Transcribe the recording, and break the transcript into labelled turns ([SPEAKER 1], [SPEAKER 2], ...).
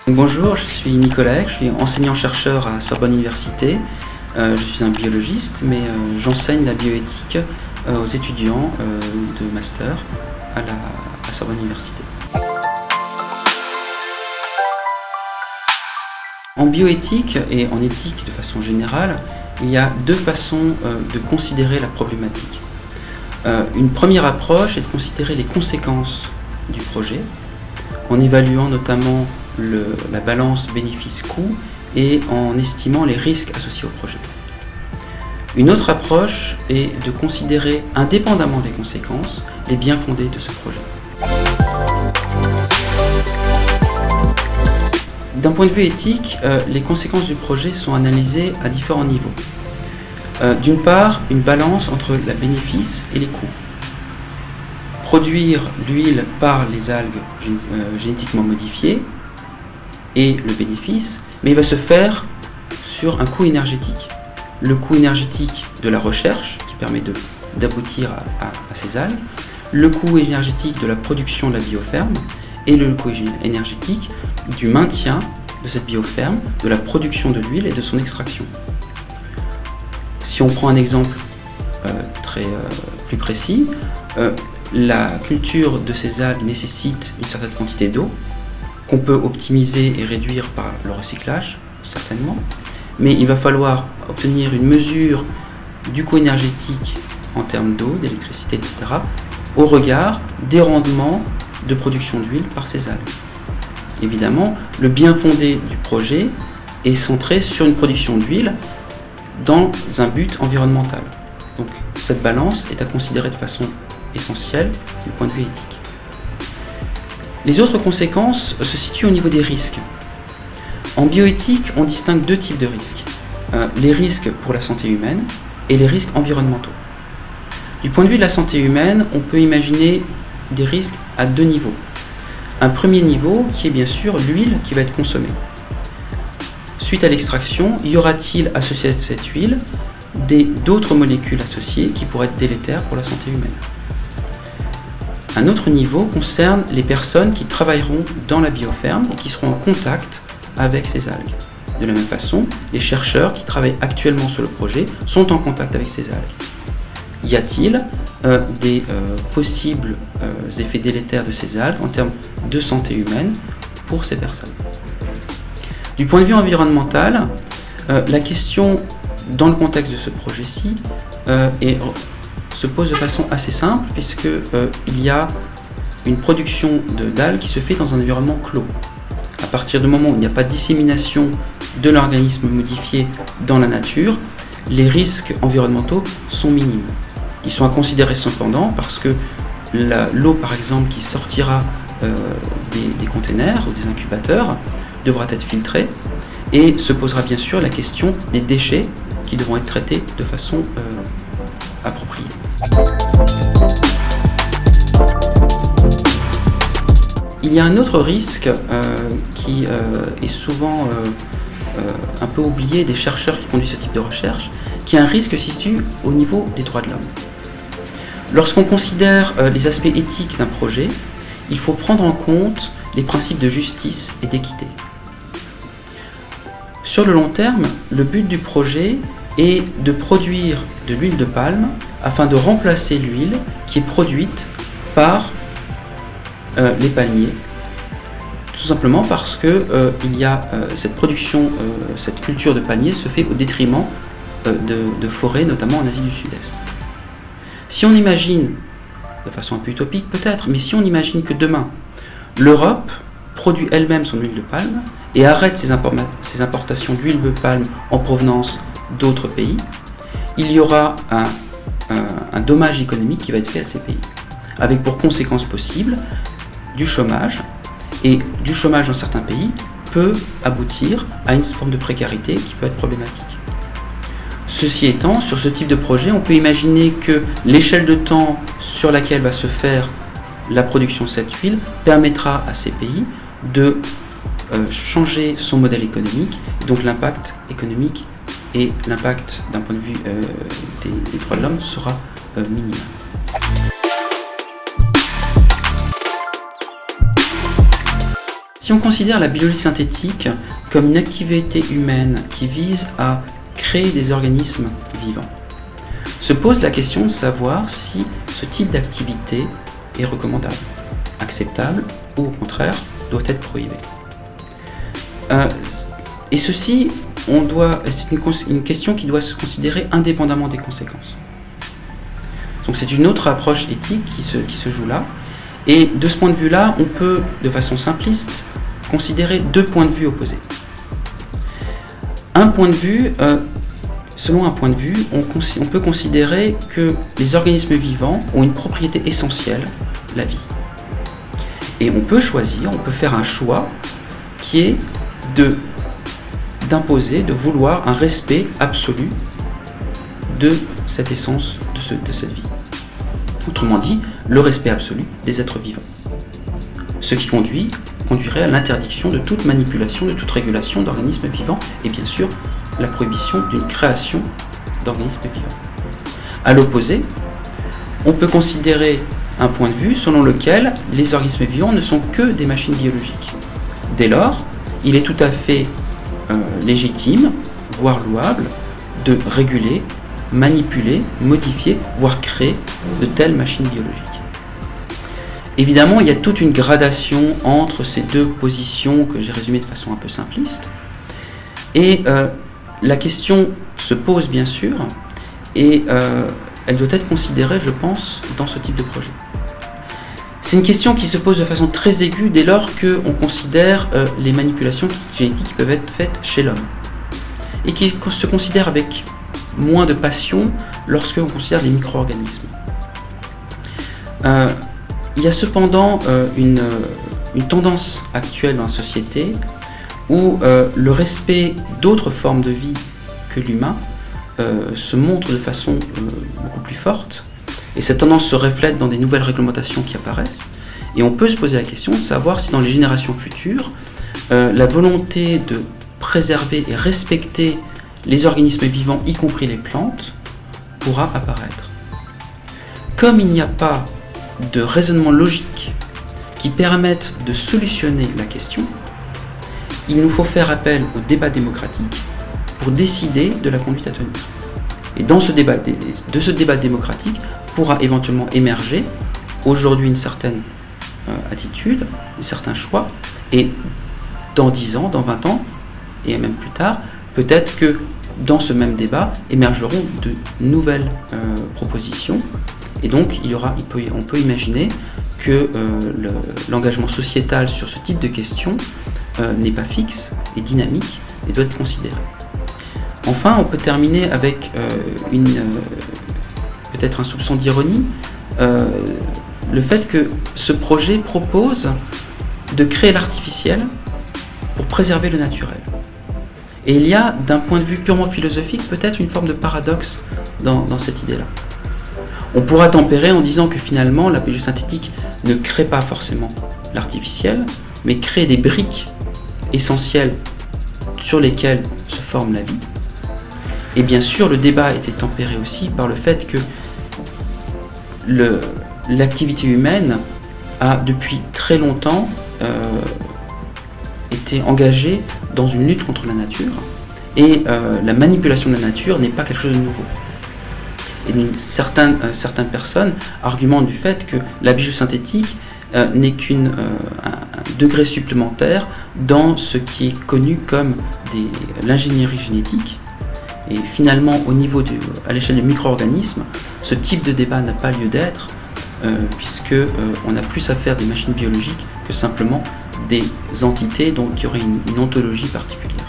[SPEAKER 1] Bonjour, je suis Nicolas Eck, je suis enseignant-chercheur à Sorbonne Université. Je suis un biologiste, mais j'enseigne la bioéthique aux étudiants de master à Sorbonne Université. En bioéthique et en éthique de façon générale, il y a deux façons de considérer la problématique. Une première approche est de considérer les conséquences du projet, en évaluant notamment la balance bénéfice-coût et en estimant les risques associés au projet. Une autre approche est de considérer, indépendamment des conséquences, les biens fondés de ce projet. D'un point de vue éthique, les conséquences du projet sont analysées à différents niveaux. D'une part, une balance entre la bénéfice et les coûts. Produire l'huile par les algues génétiquement modifiées et le bénéfice, mais il va se faire sur un coût énergétique. Le coût énergétique de la recherche, qui permet d'aboutir à ces algues, le coût énergétique de la production de la bioferme et le coût énergétique du maintien de cette bioferme, de la production de l'huile et de son extraction. Si on prend un exemple plus précis, la culture de ces algues nécessite une certaine quantité d'eau, qu'on peut optimiser et réduire par le recyclage, certainement, mais il va falloir obtenir une mesure du coût énergétique en termes d'eau, d'électricité, etc., au regard des rendements de production d'huile par ces algues. Évidemment, le bien fondé du projet est centré sur une production d'huile dans un but environnemental. Donc cette balance est à considérer de façon essentielle du point de vue éthique. Les autres conséquences se situent au niveau des risques. En bioéthique, on distingue deux types de risques. Les risques pour la santé humaine et les risques environnementaux. Du point de vue de la santé humaine, on peut imaginer des risques à deux niveaux. Un premier niveau qui est bien sûr l'huile qui va être consommée. Suite à l'extraction, y aura-t-il associé à cette huile d'autres molécules associées qui pourraient être délétères pour la santé humaine? Un autre niveau concerne les personnes qui travailleront dans la bioferme et qui seront en contact avec ces algues. De la même façon, les chercheurs qui travaillent actuellement sur le projet sont en contact avec ces algues. Y a-t-il des possibles effets délétères de ces algues en termes de santé humaine pour ces personnes? Du point de vue environnemental, la question dans le contexte de ce projet-ci se pose de façon assez simple puisque il y a une production d'algues qui se fait dans un environnement clos. À partir du moment où il n'y a pas de dissémination de l'organisme modifié dans la nature, les risques environnementaux sont minimes. Ils sont à considérer cependant parce que l'eau par exemple qui sortira des containers ou des incubateurs devra être filtrée et se posera bien sûr la question des déchets qui devront être traités de façon appropriée. Il y a un autre risque qui est souvent un peu oublié des chercheurs qui conduisent ce type de recherche, qui est un risque qui se situe au niveau des droits de l'homme. Lorsqu'on considère les aspects éthiques d'un projet, il faut prendre en compte les principes de justice et d'équité. Sur le long terme, le but du projet est de produire de l'huile de palme afin de remplacer l'huile qui est produite par les palmiers, tout simplement parce que cette production, cette culture de palmiers se fait au détriment de forêts, notamment en Asie du Sud-Est. Si on imagine, de façon un peu utopique peut-être, mais si on imagine que demain, l'Europe produit elle-même son huile de palme et arrête ses importations d'huile de palme en provenance d'autres pays, il y aura un dommage économique qui va être fait à ces pays, avec pour conséquence possible du chômage, et du chômage dans certains pays peut aboutir à une forme de précarité qui peut être problématique. Ceci étant, sur ce type de projet, on peut imaginer que l'échelle de temps sur laquelle va se faire la production de cette huile permettra à ces pays de changer son modèle économique, et donc l'impact économique et l'impact d'un point de vue des droits de l'homme sera minimal. Si on considère la biologie synthétique comme une activité humaine qui vise à créer des organismes vivants, se pose la question de savoir si ce type d'activité est recommandable, acceptable ou au contraire doit être prohibé. Et ceci, c'est une question qui doit se considérer indépendamment des conséquences. Donc c'est une autre approche éthique qui se joue là. Et de ce point de vue-là, on peut, de façon simpliste, considérer deux points de vue opposés. Selon un point de vue, on peut considérer que les organismes vivants ont une propriété essentielle, la vie. Et on peut faire un choix qui est d'imposer, de vouloir un respect absolu de cette essence, de cette vie. Autrement dit, le respect absolu des êtres vivants. Ce qui conduirait à l'interdiction de toute manipulation, de toute régulation d'organismes vivants et bien sûr la prohibition d'une création d'organismes vivants. A l'opposé, on peut considérer un point de vue selon lequel les organismes vivants ne sont que des machines biologiques. Dès lors, il est tout à fait légitime, voire louable, de réguler, manipuler, modifier, voire créer de telles machines biologiques. Évidemment, il y a toute une gradation entre ces deux positions que j'ai résumées de façon un peu simpliste. Et la question se pose bien sûr, et elle doit être considérée, je pense, dans ce type de projet. C'est une question qui se pose de façon très aiguë dès lors qu'on considère les manipulations génétiques qui peuvent être faites chez l'homme, et qui se considèrent avec moins de passion lorsque l'on considère les micro-organismes. Il y a cependant une tendance actuelle dans la société où le respect d'autres formes de vie que l'humain se montre de façon beaucoup plus forte, et cette tendance se reflète dans des nouvelles réglementations qui apparaissent, et on peut se poser la question de savoir si dans les générations futures, la volonté de préserver et respecter les organismes vivants, y compris les plantes, pourra apparaître. Comme il n'y a pas de raisonnement logique qui permette de solutionner la question, il nous faut faire appel au débat démocratique pour décider de la conduite à tenir. Et de ce débat démocratique pourra éventuellement émerger aujourd'hui une certaine attitude, un certain choix, et dans 10 ans, dans 20 ans, et même plus tard, peut-être que dans ce même débat émergeront de nouvelles propositions, et donc on peut imaginer que l'engagement sociétal sur ce type de questions n'est pas fixe et dynamique et doit être considéré. Enfin, on peut terminer avec peut-être un soupçon d'ironie, le fait que ce projet propose de créer l'artificiel pour préserver le naturel. Et il y a, d'un point de vue purement philosophique, peut-être une forme de paradoxe dans cette idée-là. On pourra tempérer en disant que finalement, la biologie synthétique ne crée pas forcément l'artificiel, mais crée des briques essentielles sur lesquelles se forme la vie. Et bien sûr, le débat était tempéré aussi par le fait que l'activité humaine a depuis très longtemps été engagée dans une lutte contre la nature, et la manipulation de la nature n'est pas quelque chose de nouveau. Et certaines personnes argumentent du fait que la biosynthétique n'est qu'un degré supplémentaire dans ce qui est connu comme l'ingénierie génétique. Et finalement, à l'échelle du micro-organisme, ce type de débat n'a pas lieu d'être, puisque on a plus à faire des machines biologiques que simplement des entités qui auraient une ontologie particulière.